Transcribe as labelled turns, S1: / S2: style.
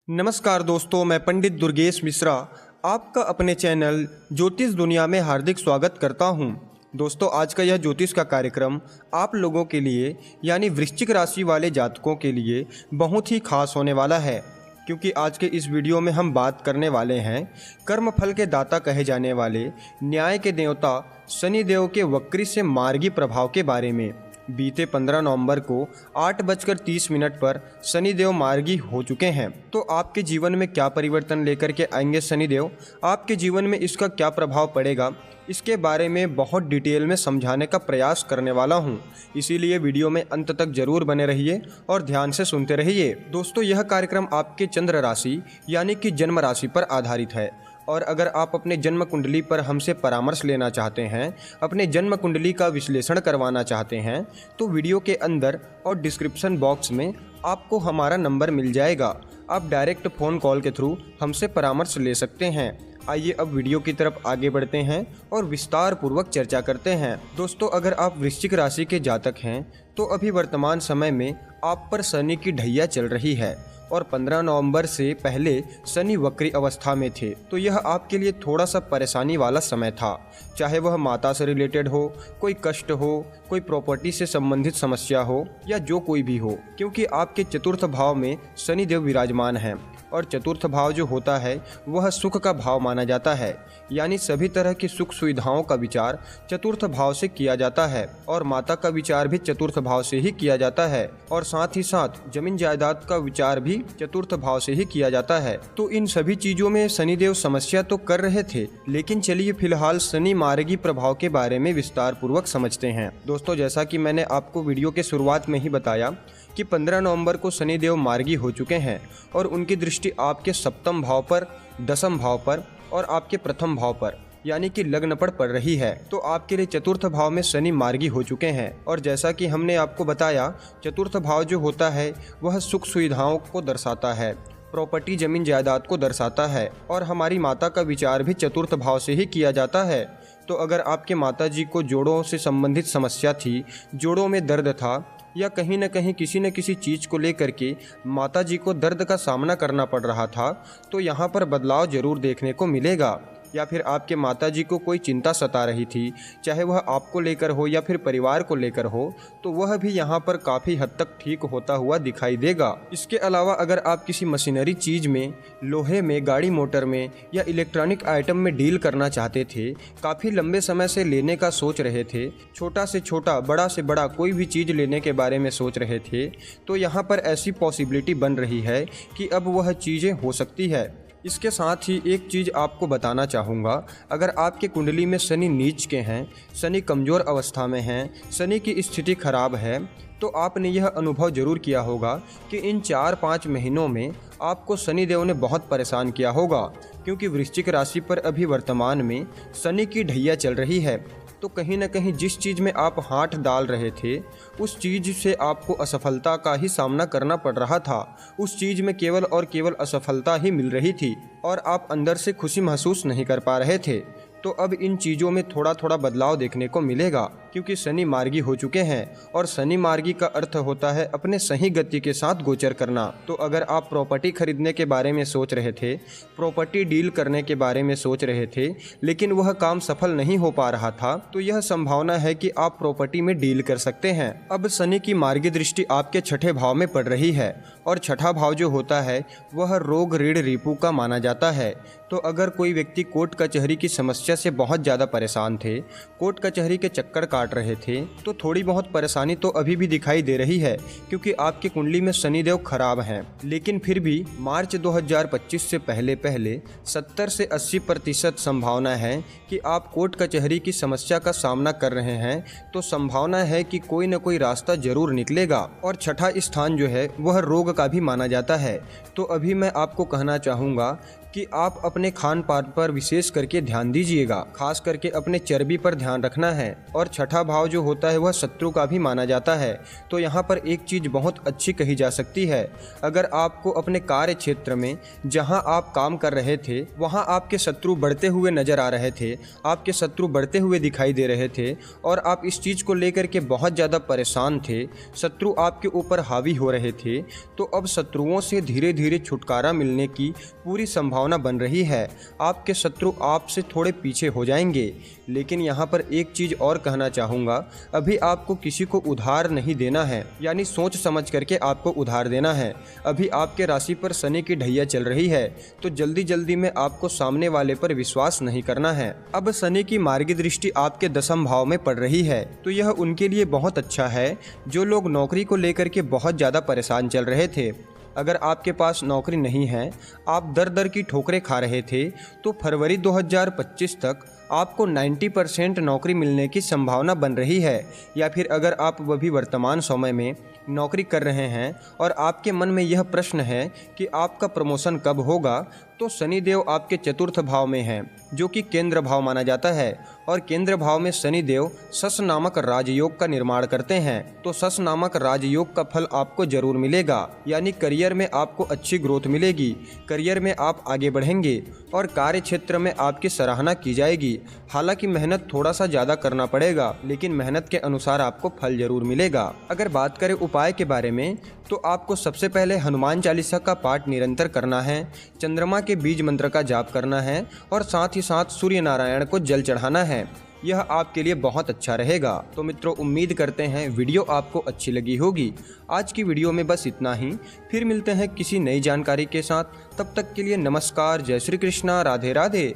S1: नमस्कार दोस्तों, मैं पंडित दुर्गेश मिश्रा आपका अपने चैनल ज्योतिष दुनिया में हार्दिक स्वागत करता हूं। दोस्तों, आज का यह ज्योतिष का कार्यक्रम आप लोगों के लिए यानी वृश्चिक राशि वाले जातकों के लिए बहुत ही खास होने वाला है, क्योंकि आज के इस वीडियो में हम बात करने वाले हैं कर्मफल के दाता कहे जाने वाले न्याय के देवता शनिदेव के वक्री से मार्गी प्रभाव के बारे में। बीते 15 नवंबर को 8:30 पर शनिदेव मार्गी हो चुके हैं। तो आपके जीवन में क्या परिवर्तन लेकर के आएंगे शनिदेव, आपके जीवन में इसका क्या प्रभाव पड़ेगा, इसके बारे में बहुत डिटेल में समझाने का प्रयास करने वाला हूं। इसीलिए वीडियो में अंत तक जरूर बने रहिए और ध्यान से सुनते रहिए। दोस्तों, यह कार्यक्रम आपके चंद्र राशि यानी कि जन्म राशि पर आधारित है, और अगर आप अपने जन्म कुंडली पर हमसे परामर्श लेना चाहते हैं, अपने जन्म कुंडली का विश्लेषण करवाना चाहते हैं, तो वीडियो के अंदर और डिस्क्रिप्शन बॉक्स में आपको हमारा नंबर मिल जाएगा। आप डायरेक्ट फ़ोन कॉल के थ्रू हमसे परामर्श ले सकते हैं। आइए अब वीडियो की तरफ आगे बढ़ते हैं और विस्तार पूर्वक चर्चा करते हैं। दोस्तों, अगर आप वृश्चिक राशि के जातक हैं तो अभी वर्तमान समय में आप पर शनि की ढैया चल रही है और 15 नवंबर से पहले शनि वक्री अवस्था में थे। तो यह आपके लिए थोड़ा सा परेशानी वाला समय था, चाहे वह माता से रिलेटेड हो, कोई कष्ट हो, कोई प्रॉपर्टी से संबंधित समस्या हो या जो कोई भी हो, क्योंकि आपके चतुर्थ भाव में शनिदेव विराजमान हैं और चतुर्थ भाव जो होता है वह सुख का भाव माना जाता है, यानी सभी तरह की सुख सुविधाओं का विचार चतुर्थ भाव से किया जाता है और माता का विचार भी चतुर्थ भाव से ही किया जाता है और साथ ही साथ जमीन जायदाद का विचार भी चतुर्थ भाव से ही किया जाता है। तो इन सभी चीजों में शनिदेव समस्या तो कर रहे थे, लेकिन चलिए फिलहाल शनि मार्गी प्रभाव के बारे में विस्तार पूर्वक समझते हैं। दोस्तों, जैसा कि मैंने आपको वीडियो के शुरुआत में ही बताया कि 15 नवंबर को शनिदेव मार्गी हो चुके हैं और उनकी दृष्टि आपके सप्तम भाव पर, दसम भाव पर और आपके प्रथम भाव पर यानी कि लग्न पर पड़ रही है। तो आपके लिए चतुर्थ भाव में शनि मार्गी हो चुके हैं और जैसा कि हमने आपको बताया, चतुर्थ भाव जो होता है वह सुख सुविधाओं को दर्शाता है, प्रॉपर्टी जमीन जायदाद को दर्शाता है और हमारी माता का विचार भी चतुर्थ भाव से ही किया जाता है। तो अगर आपके माता जी को जोड़ों से संबंधित समस्या थी, जोड़ों में दर्द था या कहीं न कहीं किसी न किसी चीज़ को लेकर के माता जी को दर्द का सामना करना पड़ रहा था, तो यहाँ पर बदलाव जरूर देखने को मिलेगा। या फिर आपके माता जी को कोई चिंता सता रही थी, चाहे वह आपको लेकर हो या फिर परिवार को लेकर हो, तो वह भी यहाँ पर काफ़ी हद तक ठीक होता हुआ दिखाई देगा। इसके अलावा अगर आप किसी मशीनरी चीज़ में, लोहे में, गाड़ी मोटर में या इलेक्ट्रॉनिक आइटम में डील करना चाहते थे, काफ़ी लंबे समय से लेने का सोच रहे थे, छोटा से छोटा, बड़ा से बड़ा कोई भी चीज़ लेने के बारे में सोच रहे थे, तो यहाँ पर ऐसी पॉसिबिलिटी बन रही है कि अब वह चीज़ें हो सकती है। इसके साथ ही एक चीज़ आपको बताना चाहूँगा, अगर आपके कुंडली में शनि नीच के हैं, शनि कमज़ोर अवस्था में हैं, शनि की स्थिति खराब है, तो आपने यह अनुभव जरूर किया होगा कि इन 4-5 महीनों में आपको शनिदेव ने बहुत परेशान किया होगा, क्योंकि वृश्चिक राशि पर अभी वर्तमान में शनि की ढैया चल रही है। तो कहीं न कहीं जिस चीज़ में आप हाथ डाल रहे थे उस चीज़ से आपको असफलता का ही सामना करना पड़ रहा था, उस चीज़ में केवल और केवल असफलता ही मिल रही थी और आप अंदर से खुशी महसूस नहीं कर पा रहे थे। तो अब इन चीज़ों में थोड़ा थोड़ा बदलाव देखने को मिलेगा, क्योंकि शनि मार्गी हो चुके हैं और शनि मार्गी का अर्थ होता है अपने सही गति के साथ गोचर करना। तो अगर आप प्रॉपर्टी खरीदने के बारे में सोच रहे थे, प्रॉपर्टी डील करने के बारे में सोच रहे थे, लेकिन वह काम सफल नहीं हो पा रहा था, तो यह संभावना है कि आप प्रॉपर्टी में डील कर सकते हैं। अब शनि की मार्गी दृष्टि आपके छठे भाव में पड़ रही है और छठा भाव जो होता है वह रोग ऋण रिपू का माना जाता है। तो अगर कोई व्यक्ति कोर्ट कचहरी की समस्या से बहुत ज़्यादा परेशान थे, कोर्ट कचहरी के चक्कर काट रहे थे, तो थोड़ी बहुत परेशानी तो अभी भी दिखाई दे रही है, क्योंकि आपकी कुंडली में शनिदेव खराब हैं। लेकिन फिर भी मार्च 2025 से पहले 70 से 80% संभावना है कि आप कोर्ट कचहरी की समस्या का सामना कर रहे हैं, तो संभावना है कि कोई न कोई रास्ता जरूर निकलेगा। और छठा स्थान जो है वह रोग का भी माना जाता है। तो अभी मैं आपको कहना चाहूँगा कि आप अपने अपने खान पान पर विशेष करके ध्यान दीजिएगा, खास करके अपने चर्बी पर ध्यान रखना है। और छठा भाव जो होता है वह शत्रु का भी माना जाता है। तो यहाँ पर एक चीज़ बहुत अच्छी कही जा सकती है, अगर आपको अपने कार्य क्षेत्र में जहाँ आप काम कर रहे थे वहाँ आपके शत्रु बढ़ते हुए नजर आ रहे थे, आपके शत्रु बढ़ते हुए दिखाई दे रहे थे और आप इस चीज़ को लेकर के बहुत ज़्यादा परेशान थे, शत्रु आपके ऊपर हावी हो रहे थे, तो अब शत्रुओं से धीरे धीरे छुटकारा मिलने की पूरी संभावना बन रही है। आपके शत्रु आपसे थोड़े पीछे हो जाएंगे। लेकिन यहाँ पर एक चीज़ और कहना चाहूँगा, अभी आपको किसी को उधार नहीं देना है, यानी सोच समझ करके आपको उधार देना है। अभी आपके राशि पर शनि की ढैया चल रही है, तो जल्दी जल्दी में आपको सामने वाले पर विश्वास नहीं करना है। अब शनि की मार्गी दृष्टि आपके दशम भाव में पड़ रही है, तो यह उनके लिए बहुत अच्छा है जो लोग नौकरी को लेकर के बहुत ज़्यादा परेशान चल रहे थे। अगर आपके पास नौकरी नहीं है, आप दर दर की ठोकरें खा रहे थे, तो फरवरी 2025 तक आपको 90% नौकरी मिलने की संभावना बन रही है। या फिर अगर आप अभी वर्तमान समय में नौकरी कर रहे हैं और आपके मन में यह प्रश्न है कि आपका प्रमोशन कब होगा, तो शनिदेव आपके चतुर्थ भाव में हैं, जो कि केंद्र भाव माना जाता है। और केंद्र भाव में शनिदेव शश नामक राजयोग का निर्माण करते हैं, तो शश नामक राजयोग का फल आपको जरूर मिलेगा। यानी करियर में आपको अच्छी ग्रोथ मिलेगी, करियर में आप आगे बढ़ेंगे और कार्य क्षेत्र में आपकी सराहना की जाएगी। हालांकि मेहनत थोड़ा सा ज़्यादा करना पड़ेगा, लेकिन मेहनत के अनुसार आपको फल जरूर मिलेगा। अगर बात करें उपाय के बारे में, तो आपको सबसे पहले हनुमान चालीसा का पाठ निरंतर करना है, चंद्रमा के बीज मंत्र का जाप करना है और साथ ही साथ सूर्य नारायण को जल चढ़ाना है। यह आपके लिए बहुत अच्छा रहेगा। तो मित्रों, उम्मीद करते हैं वीडियो आपको अच्छी लगी होगी। आज की वीडियो में बस इतना ही, फिर मिलते हैं किसी नई जानकारी के साथ। तब तक के लिए नमस्कार, जय श्री कृष्णा, राधे राधे।